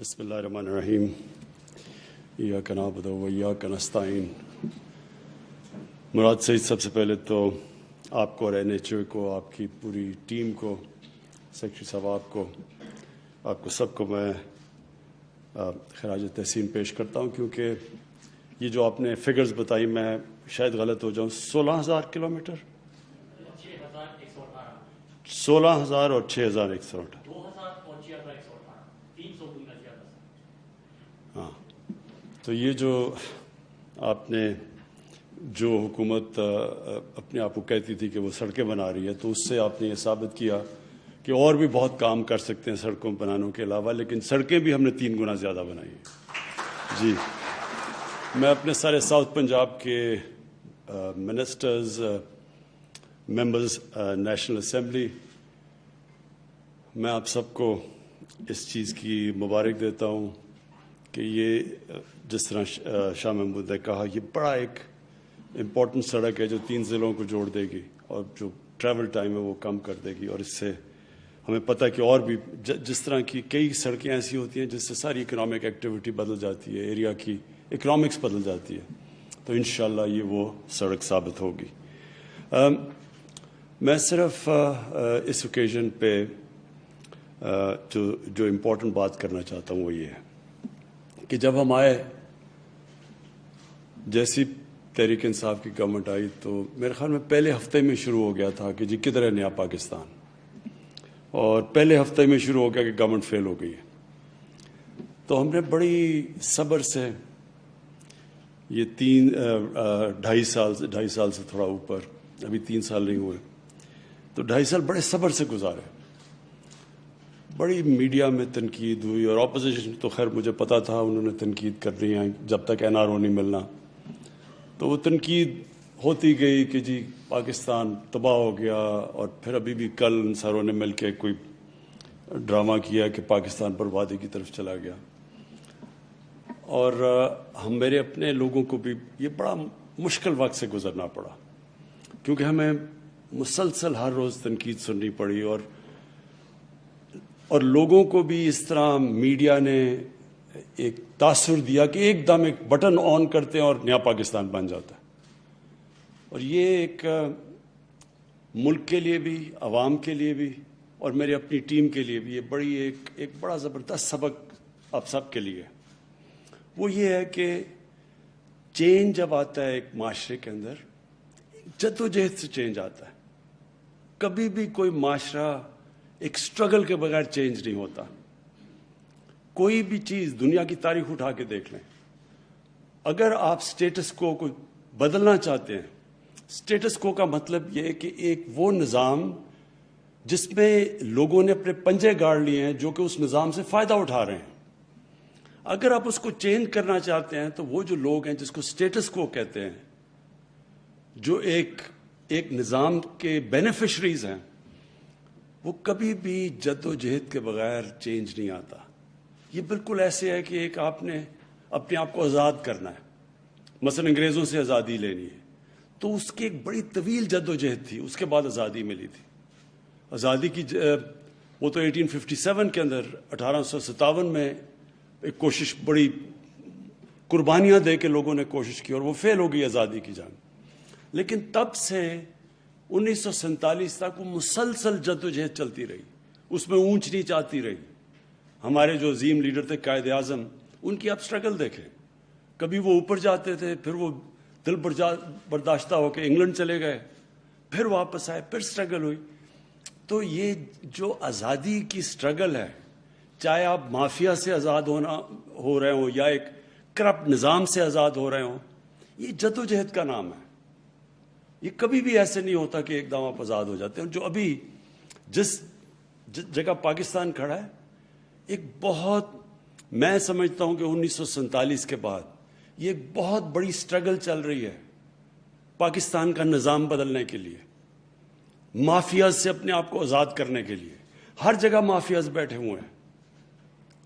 بسم اللہ الرحمن الرحیم ایاک نعبد و ایاک نستعین. مراد سعید، سب سے پہلے تو آپ کو اور NHO کو، آپ کی پوری ٹیم کو، سیکرٹری صاحب آپ کو سب کو میں خراج تحسین پیش کرتا ہوں، کیونکہ یہ جو آپ نے فگرز بتائی، میں شاید غلط ہو جاؤں، 16,000 کلومیٹر، 16,000 اور 6,118. ہاں، تو یہ جو آپ نے جو حکومت اپنے آپ کو کہتی تھی کہ وہ سڑکیں بنا رہی ہے، تو اس سے آپ نے یہ ثابت کیا کہ اور بھی بہت کام کر سکتے ہیں سڑکوں بنانے کے علاوہ، لیکن سڑکیں بھی ہم نے 3 گنا زیادہ بنائی ہیں. جی، میں اپنے سارے ساؤتھ پنجاب کے منسٹرز، ممبرز نیشنل اسمبلی، میں آپ سب کو اس چیز کی مبارک دیتا ہوں کہ یہ جس طرح شاہ محمود نے کہا، یہ بڑا ایک امپورٹنٹ سڑک ہے جو 3 ضلعوں کو جوڑ دے گی اور جو ٹریول ٹائم ہے وہ کم کر دے گی. اور اس سے ہمیں پتہ ہے کہ اور بھی جس طرح کی کئی سڑکیں ایسی ہوتی ہیں جس سے ساری اکنامک ایکٹیویٹی بدل جاتی ہے، ایریا کی اکنامکس بدل جاتی ہے، تو انشاءاللہ یہ وہ سڑک ثابت ہوگی. میں صرف اس اوکیزن پہ جو امپورٹنٹ بات کرنا چاہتا ہوں وہ یہ ہے کہ جب ہم آئے، جیسی تحریک انصاف کی گورنمنٹ آئی، تو میرے خیال میں پہلے ہفتے میں شروع ہو گیا تھا کہ جی کدھر ہے نیا پاکستان، اور پہلے ہفتے میں شروع ہو گیا کہ گورنمنٹ فیل ہو گئی ہے. تو ہم نے بڑی صبر سے یہ 2.5 سال سے تھوڑا اوپر، ابھی 3 سال نہیں ہوئے، تو 2.5 سال بڑے صبر سے گزارے. بڑی میڈیا میں تنقید ہوئی، اور اپوزیشن تو خیر مجھے پتا تھا انہوں نے تنقید کرنی ہے جب تک NRO نہیں ملنا، تو وہ تنقید ہوتی گئی کہ جی پاکستان تباہ ہو گیا. اور پھر ابھی بھی کل ان ساروں نے مل کے کوئی ڈرامہ کیا کہ پاکستان بربادی کی طرف چلا گیا. اور ہم میرے اپنے لوگوں کو بھی یہ بڑا مشکل وقت سے گزرنا پڑا، کیونکہ ہمیں مسلسل ہر روز تنقید سننی پڑی، اور لوگوں کو بھی اس طرح میڈیا نے ایک تاثر دیا کہ ایک دم ایک بٹن آن کرتے ہیں اور نیا پاکستان بن جاتا ہے. اور یہ ایک ملک کے لیے بھی، عوام کے لیے بھی، اور میری اپنی ٹیم کے لیے بھی یہ بڑی ایک بڑا زبردست سبق آپ سب کے لیے. وہ یہ ہے کہ چینج جب آتا ہے ایک معاشرے کے اندر، جدوجہد سے چینج آتا ہے. کبھی بھی کوئی معاشرہ ایک سٹرگل کے بغیر چینج نہیں ہوتا. کوئی بھی چیز دنیا کی تاریخ اٹھا کے دیکھ لیں، اگر آپ سٹیٹس کو کوئی بدلنا چاہتے ہیں، سٹیٹس کو کا مطلب یہ ہے کہ ایک وہ نظام جس میں لوگوں نے اپنے پنجے گاڑ لیے ہیں جو کہ اس نظام سے فائدہ اٹھا رہے ہیں، اگر آپ اس کو چینج کرنا چاہتے ہیں تو وہ جو لوگ ہیں جس کو سٹیٹس کو کہتے ہیں، جو ایک نظام کے بینیفیشریز ہیں، وہ کبھی بھی جد و جہد کے بغیر چینج نہیں آتا. یہ بالکل ایسے ہے کہ ایک آپ نے اپنے آپ کو آزاد کرنا ہے، مثلا انگریزوں سے آزادی لینی ہے، تو اس کی ایک بڑی طویل جد و جہد تھی، اس کے بعد آزادی ملی تھی. آزادی کی وہ تو 1857 کے اندر، 1857 میں ایک کوشش، بڑی قربانیاں دے کے لوگوں نے کوشش کی، اور وہ فیل ہو گئی آزادی کی جنگ. لیکن تب سے 1947 تک وہ مسلسل جد و جہد چلتی رہی، اس میں اونچ نیچ آتی رہی. ہمارے جو عظیم لیڈر تھے قائد اعظم، ان کی آپ سٹرگل دیکھیں، کبھی وہ اوپر جاتے تھے، پھر وہ دل برداشتہ ہو کے انگلینڈ چلے گئے، پھر واپس آئے، پھر سٹرگل ہوئی. تو یہ جو آزادی کی سٹرگل ہے، چاہے آپ مافیا سے آزاد ہو رہے ہوں یا ایک کرپٹ نظام سے آزاد ہو رہے ہوں، یہ جد و جہد کا نام ہے. یہ کبھی بھی ایسے نہیں ہوتا کہ ایک دم آپ آزاد ہو جاتے ہیں. جو ابھی جس جگہ پاکستان کھڑا ہے، ایک بہت، میں سمجھتا ہوں کہ 1947 کے بعد یہ ایک بہت بڑی سٹرگل چل رہی ہے پاکستان کا نظام بدلنے کے لیے، مافیاز سے اپنے آپ کو آزاد کرنے کے لیے. ہر جگہ مافیاز بیٹھے ہوئے ہیں،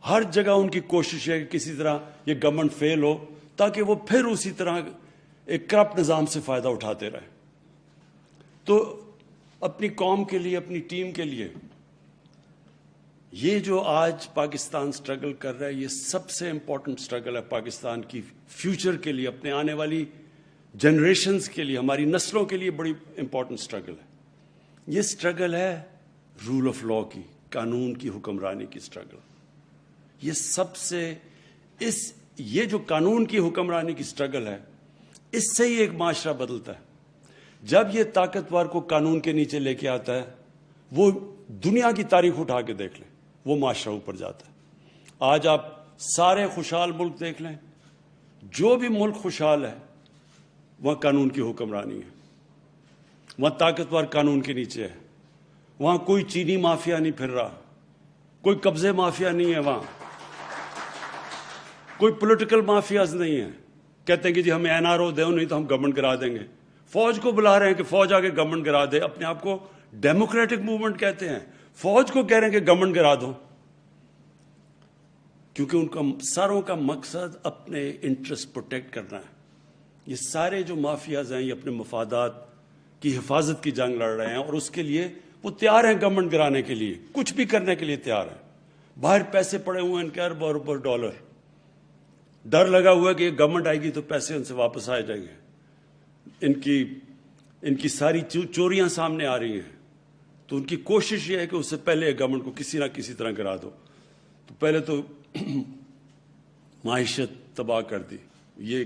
ہر جگہ ان کی کوشش ہے کہ کسی طرح یہ گورنمنٹ فیل ہو تاکہ وہ پھر اسی طرح ایک کرپٹ نظام سے فائدہ اٹھاتے رہیں. تو اپنی قوم کے لیے، اپنی ٹیم کے لیے یہ جو آج پاکستان سٹرگل کر رہا ہے، یہ سب سے امپورٹنٹ سٹرگل ہے پاکستان کی فیوچر کے لیے، اپنے آنے والی جنریشنز کے لیے، ہماری نسلوں کے لیے بڑی امپورٹنٹ سٹرگل ہے. یہ سٹرگل ہے رول آف لا کی، قانون کی حکمرانی کی سٹرگل. یہ سب سے یہ جو قانون کی حکمرانی کی سٹرگل ہے، اس سے ہی ایک معاشرہ بدلتا ہے. جب یہ طاقتور کو قانون کے نیچے لے کے آتا ہے، وہ دنیا کی تاریخ اٹھا کے دیکھ لیں، وہ معاشرہ اوپر جاتا ہے. آج آپ سارے خوشحال ملک دیکھ لیں، جو بھی ملک خوشحال ہے وہاں قانون کی حکمرانی ہے، وہاں طاقتور قانون کے نیچے ہے، وہاں کوئی چینی مافیا نہیں پھر رہا، کوئی قبضے مافیا نہیں ہے، وہاں کوئی پولیٹیکل مافیاز نہیں ہیں. کہتے ہیں کہ جی ہمیں NRO دیں، نہیں تو ہم گورنمنٹ گرا دیں گے. فوج کو بلا رہے ہیں کہ فوج آگے گورنمنٹ گرا دے. اپنے آپ کو ڈیموکریٹک موومنٹ کہتے ہیں، فوج کو کہہ رہے ہیں کہ گورنمنٹ گرا دو، کیونکہ ان کا ساروں کا مقصد اپنے انٹرسٹ پروٹیکٹ کرنا ہے. یہ سارے جو مافیاز ہیں، یہ اپنے مفادات کی حفاظت کی جنگ لڑ رہے ہیں، اور اس کے لیے وہ تیار ہیں گورنمنٹ گرانے کے لیے، کچھ بھی کرنے کے لیے تیار ہیں. باہر پیسے پڑے ہوئے ہیں ان کے اربوں اربوں ڈالر، ڈر لگا ہوا ہے کہ یہ گورنمنٹ آئے گی تو پیسے ان سے واپس آ جائیں گے. ان کی ساری چوریاں سامنے آ رہی ہیں، تو ان کی کوشش یہ ہے کہ اس سے پہلے گورنمنٹ کو کسی نہ کسی طرح گرا دو. تو پہلے تو معیشت تباہ کر دی، یہ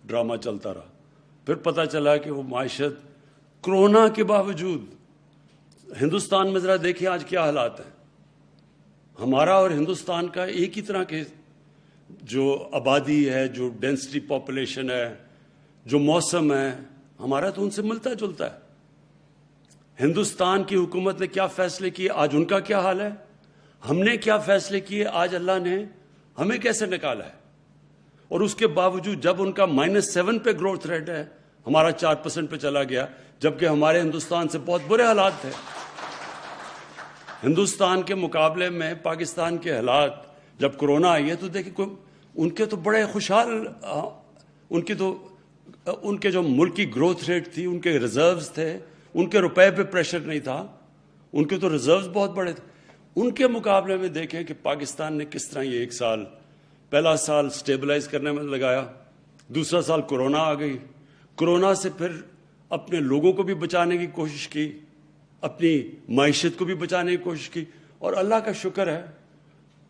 ڈرامہ چلتا رہا. پھر پتہ چلا کہ وہ معیشت کرونا کے باوجود، ہندوستان میں ذرا دیکھیں آج کیا حالات ہیں. ہمارا اور ہندوستان کا ایک ہی طرح کے جو آبادی ہے، جو ڈینسٹی پاپولیشن ہے، جو موسم ہے، ہمارا تو ان سے ملتا جلتا ہے. ہندوستان کی حکومت نے کیا فیصلے کیے، آج ان کا کیا حال ہے. ہم نے کیا فیصلے کیے، آج اللہ نے ہمیں کیسے نکالا ہے. اور اس کے باوجود جب ان کا -7 پہ گروتھ ریٹ ہے، ہمارا 4% پہ چلا گیا، جبکہ ہمارے ہندوستان سے بہت برے حالات تھے. ہندوستان کے مقابلے میں پاکستان کے حالات جب کرونا آئی ہے تو دیکھیں ان کے تو بڑے خوشحال، ان کے جو ملک کی گروتھ ریٹ تھی، ان کے ریزروز تھے، ان کے روپے پہ پریشر نہیں تھا، ان کے تو ریزروز بہت بڑے تھے. ان کے مقابلے میں دیکھیں کہ پاکستان نے کس طرح یہ ایک سال، پہلا سال سٹیبلائز کرنے میں لگایا، دوسرا سال کرونا آ گئی، کرونا سے پھر اپنے لوگوں کو بھی بچانے کی کوشش کی، اپنی معیشت کو بھی بچانے کی کوشش کی. اور اللہ کا شکر ہے،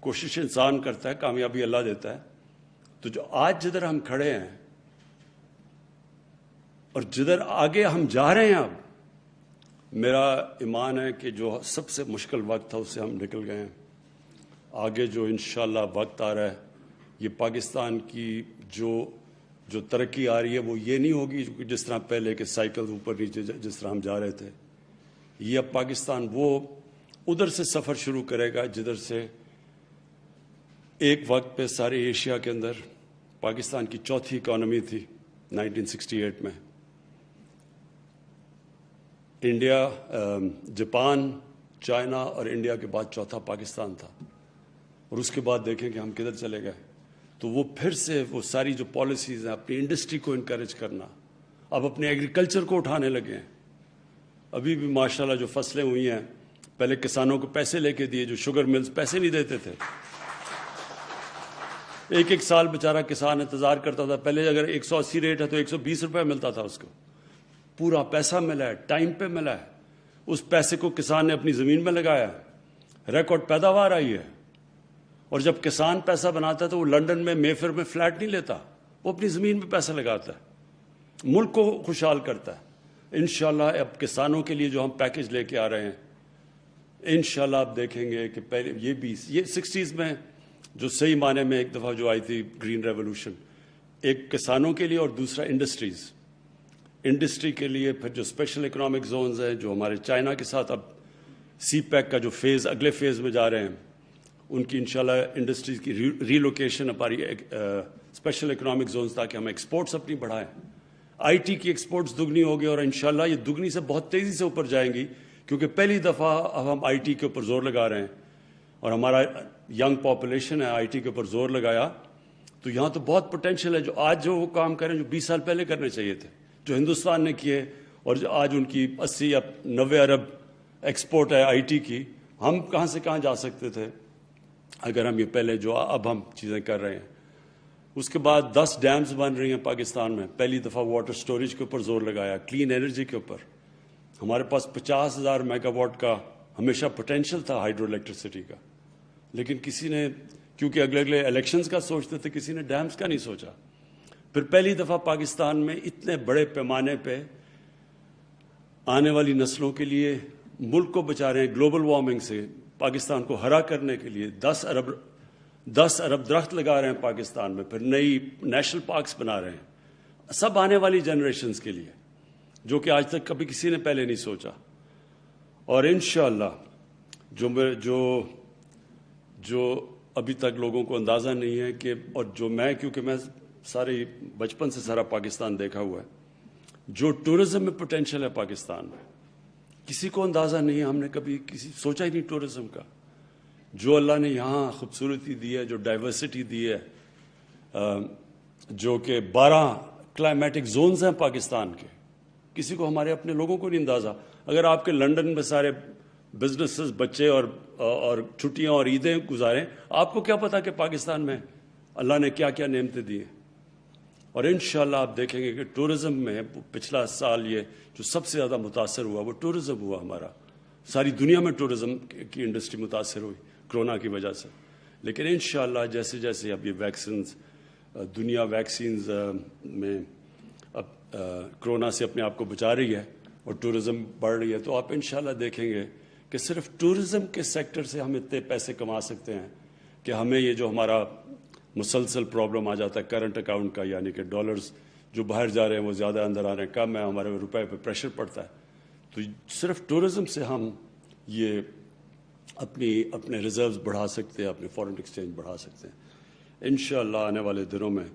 کوشش انسان کرتا ہے، کامیابی اللہ دیتا ہے. تو جو آج جدھر ہم کھڑے ہیں اور جدھر آگے ہم جا رہے ہیں، اب میرا ایمان ہے کہ جو سب سے مشکل وقت تھا اس سے ہم نکل گئے ہیں. آگے جو انشاءاللہ وقت آ رہا ہے، یہ پاکستان کی جو ترقی آ رہی ہے وہ یہ نہیں ہوگی جس طرح پہلے کے سائیکل اوپر نیچے جس طرح ہم جا رہے تھے. یہ اب پاکستان وہ ادھر سے سفر شروع کرے گا جدھر سے ایک وقت پہ سارے ایشیا کے اندر پاکستان کی چوتھی اکانومی تھی 1968 میں. انڈیا، جاپان، چائنا اور انڈیا کے بعد چوتھا پاکستان تھا. اور اس کے بعد دیکھیں کہ ہم کدھر چلے گئے. تو وہ پھر سے وہ ساری جو پالیسیز ہیں، اپنی انڈسٹری کو انکریج کرنا، اب اپنے ایگریکلچر کو اٹھانے لگے ہیں. ابھی بھی ماشاءاللہ جو فصلیں ہوئی ہیں، پہلے کسانوں کو پیسے لے کے دیے، جو شوگر ملز پیسے نہیں دیتے تھے. ایک سال بیچارہ کسان انتظار کرتا تھا. پہلے اگر 180 ریٹ ہے تو 120 روپے ملتا تھا اس کو. پورا پیسہ ملا ہے، ٹائم پہ ملا ہے. اس پیسے کو کسان نے اپنی زمین میں لگایا ہے، ریکارڈ پیداوار آئی ہے. اور جب کسان پیسہ بناتا ہے تو وہ لنڈن میں مے فیئر میں فلیٹ نہیں لیتا، وہ اپنی زمین پہ پیسہ لگاتا ہے، ملک کو خوشحال کرتا ہے. انشاءاللہ اب کسانوں کے لیے جو ہم پیکج لے کے آ رہے ہیں، انشاءاللہ آپ دیکھیں گے کہ پہلے یہ 60s میں جو صحیح معنی میں ایک دفعہ جو آئی تھی گرین ریولوشن، ایک کسانوں کے لیے اور دوسرا انڈسٹری کے لیے. پھر جو اسپیشل اکنامک زونز ہیں جو ہمارے چائنا کے ساتھ اب سی پیک کا جو فیز اگلے فیز میں جا رہے ہیں، ان کی انشاءاللہ انڈسٹریز کی ری لوکیشن ہماری اسپیشل اکنامک زونز، تاکہ ہم ایکسپورٹس اپنی بڑھائیں. آئی ٹی کی ایکسپورٹس دگنی ہوگی اور انشاءاللہ یہ دگنی سے بہت تیزی سے اوپر جائیں گی، کیونکہ پہلی دفعہ اب ہم آئی ٹی کے اوپر زور لگا رہے ہیں اور ہمارا ینگ پاپولیشن ہے، آئی ٹی کے اوپر زور لگایا. تو یہاں تو بہت پوٹینشیل ہے. جو آج جو وہ کام کریں جو 20 سال پہلے کرنے چاہیے تھے، جو ہندوستان نے کیے، اور جو آج ان کی 80 یا 90 ارب ایکسپورٹ ہے آئی ٹی کی، ہم کہاں سے کہاں جا سکتے تھے اگر ہم یہ پہلے جو اب ہم چیزیں کر رہے ہیں. اس کے بعد 10 ڈیمز بن رہی ہیں پاکستان میں. پہلی دفعہ واٹر سٹوریج کے اوپر زور لگایا, کلین انرجی کے اوپر. ہمارے پاس 50,000 میگا واٹ کا ہمیشہ پوٹینشیل تھا ہائیڈرو الیکٹریسٹی کا, لیکن کسی نے, کیونکہ اگلے الیکشنز کا سوچتے تھے, کسی نے ڈیمز کا نہیں سوچا. پھر پہلی دفعہ پاکستان میں اتنے بڑے پیمانے پہ آنے والی نسلوں کے لیے ملک کو بچا رہے ہیں گلوبل وارمنگ سے. پاکستان کو ہرا کرنے کے لیے 10 ارب درخت لگا رہے ہیں پاکستان میں. پھر نئی نیشنل پارکس بنا رہے ہیں, سب آنے والی جنریشنز کے لیے, جو کہ آج تک کبھی کسی نے پہلے نہیں سوچا. اور انشاءاللہ جو ابھی تک لوگوں کو اندازہ نہیں ہے کہ, اور جو میں, کیونکہ میں سارے بچپن سے سارا پاکستان دیکھا ہوا ہے, جو ٹورزم میں پوٹینشیل ہے پاکستان میں, کسی کو اندازہ نہیں ہے. ہم نے کبھی سوچا ہی نہیں ٹورزم کا. جو اللہ نے یہاں خوبصورتی دی ہے, جو ڈائیورسٹی دی ہے, جو کہ 12 کلائمیٹک زونز ہیں پاکستان کے, کسی کو, ہمارے اپنے لوگوں کو نہیں اندازہ. اگر آپ کے لنڈن میں سارے بزنسز, بچے اور چھٹیاں اور عیدیں گزاریں, آپ کو کیا پتا کہ پاکستان میں اللہ نے کیا کیا نعمتیں دی ہیں. اور انشاءاللہ آپ دیکھیں گے کہ ٹورزم میں پچھلا سال یہ جو سب سے زیادہ متاثر ہوا وہ ٹورزم ہوا ہمارا. ساری دنیا میں ٹورزم کی انڈسٹری متاثر ہوئی کرونا کی وجہ سے. لیکن انشاءاللہ جیسے جیسے اب یہ ویکسینز, دنیا ویکسینز میں اب کرونا سے اپنے آپ کو بچا رہی ہے اور ٹورزم بڑھ رہی ہے, تو آپ انشاءاللہ دیکھیں گے کہ صرف ٹورزم کے سیکٹر سے ہم اتنے پیسے کما سکتے ہیں کہ ہمیں یہ جو ہمارا مسلسل پرابلم آ جاتا ہے کرنٹ اکاؤنٹ کا, یعنی کہ ڈالرز جو باہر جا رہے ہیں وہ زیادہ اندر آ رہے ہیں, کم ہے, ہمارے روپے پہ پریشر پڑتا ہے, تو صرف ٹورزم سے ہم یہ اپنے ریزروز بڑھا سکتے ہیں, اپنے فارن ایکسچینج بڑھا سکتے ہیں. انشاءاللہ آنے والے دنوں میں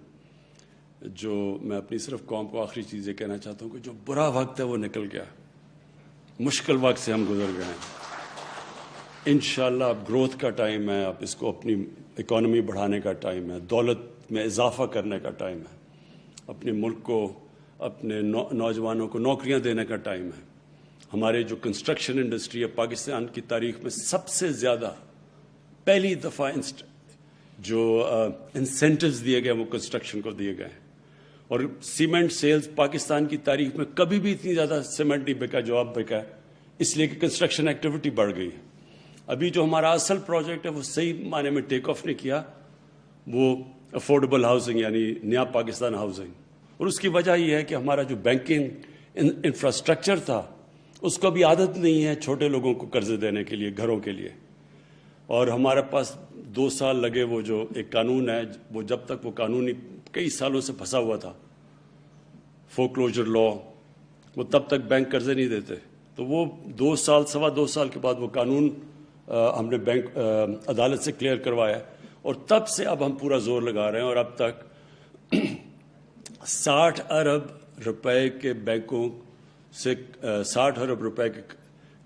جو میں اپنی صرف قوم کو آخری چیز یہ کہنا چاہتا ہوں کہ جو برا وقت ہے وہ نکل گیا, مشکل وقت سے ہم گزر گئے ہیں. انشاءاللہ اب گروتھ کا ٹائم ہے, اب اس کو اپنی اکانومی بڑھانے کا ٹائم ہے, دولت میں اضافہ کرنے کا ٹائم ہے, اپنے ملک کو, اپنے نوجوانوں کو نوکریاں دینے کا ٹائم ہے. ہمارے جو کنسٹرکشن انڈسٹری ہے پاکستان کی تاریخ میں سب سے زیادہ پہلی دفعہ جو انسینٹیوز دیے گئے وہ کنسٹرکشن کو دیے گئے ہیں. اور سیمنٹ سیلز پاکستان کی تاریخ میں کبھی بھی اتنی زیادہ سیمنٹ نہیں بکا جو اب بکا ہے, اس لیے کہ کنسٹرکشن ایکٹیویٹی بڑھ گئی ہے. ابھی جو ہمارا اصل پروجیکٹ ہے وہ صحیح معنی میں ٹیک آف نہیں کیا, وہ افورڈیبل ہاؤسنگ یعنی نیا پاکستان ہاؤسنگ. اور اس کی وجہ یہ ہے کہ ہمارا جو بینکنگ انفراسٹرکچر تھا اس کو بھی عادت نہیں ہے چھوٹے لوگوں کو قرضے دینے کے لیے, گھروں کے لیے. اور ہمارے پاس 2 سال لگے, وہ جو ایک قانون ہے, وہ جب تک وہ قانونی کئی سالوں سے پھنسا ہوا تھا, فورکلوجر لا, وہ تب تک بینک قرضے نہیں دیتے. تو وہ 2 سال, 2.25 سال کے بعد وہ قانون ہم نے بینک عدالت سے کلیئر کروایا, اور تب سے اب ہم پورا زور لگا رہے ہیں. اور اب تک 60 ارب روپے کے بینکوں سے 60 ارب روپے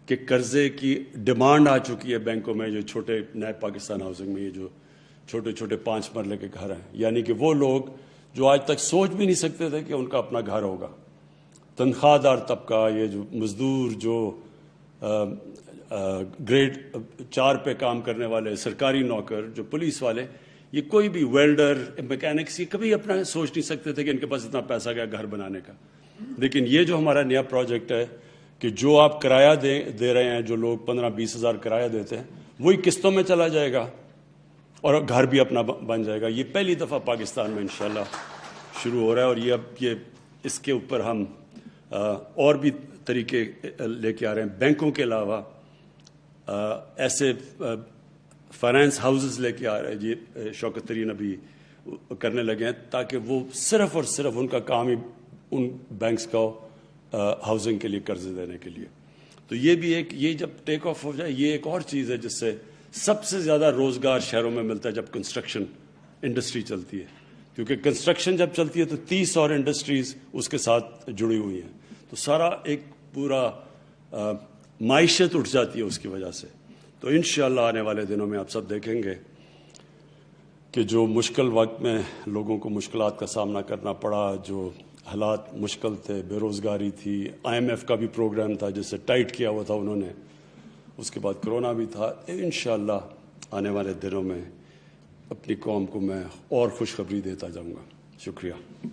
کے قرضے کی ڈیمانڈ آ چکی ہے بینکوں میں, جو چھوٹے نئے پاکستان ہاؤسنگ میں یہ جو چھوٹے چھوٹے 5 مرلے کے گھر ہیں, یعنی کہ وہ لوگ جو آج تک سوچ بھی نہیں سکتے تھے کہ ان کا اپنا گھر ہوگا, تنخواہ دار طبقہ, یہ جو مزدور, جو گریڈ 4 پہ کام کرنے والے, سرکاری نوکر, جو پولیس والے, یہ کوئی بھی ویلڈر, میکینکس, یہ کبھی اپنا سوچ نہیں سکتے تھے کہ ان کے پاس اتنا پیسہ گیا گھر بنانے کا. لیکن یہ جو ہمارا نیا پروجیکٹ ہے کہ جو آپ کرایہ دے رہے ہیں, جو لوگ 15-20 ہزار کرایہ دیتے ہیں, وہی قسطوں میں چلا جائے گا اور گھر بھی اپنا بن جائے گا. یہ پہلی دفعہ پاکستان میں انشاءاللہ شروع ہو رہا ہے. اور یہ اب اس کے اوپر ہم اور بھی طریقے لے کے آ رہے ہیں. بینکوں کے علاوہ ایسے فائنانس ہاؤسز لے کے آ رہے ہیں, یہ شوکت ترین ابھی کرنے لگے ہیں, تاکہ وہ صرف اور صرف ان کا کام ہی ان بینکس کا ہاؤسنگ کے لیے قرضے دینے کے لیے. تو یہ بھی ایک, یہ جب ٹیک آف ہو جائے, یہ ایک اور چیز ہے جس سے سب سے زیادہ روزگار شہروں میں ملتا ہے جب کنسٹرکشن انڈسٹری چلتی ہے. کیونکہ کنسٹرکشن جب چلتی ہے تو 30 اور انڈسٹریز اس کے ساتھ جڑی ہوئی ہیں, تو سارا ایک پورا معیشت اٹھ جاتی ہے اس کی وجہ سے. تو انشاءاللہ آنے والے دنوں میں آپ سب دیکھیں گے کہ جو مشکل وقت میں لوگوں کو مشکلات کا سامنا کرنا پڑا, جو حالات مشکل تھے, بے روزگاری تھی, IMF کا بھی پروگرام تھا جس سے ٹائٹ کیا ہوا تھا انہوں نے, اس کے بعد کرونا بھی تھا. انشاءاللہ آنے والے دنوں میں اپنی قوم کو میں اور خوشخبری دیتا جاؤں گا. شکریہ.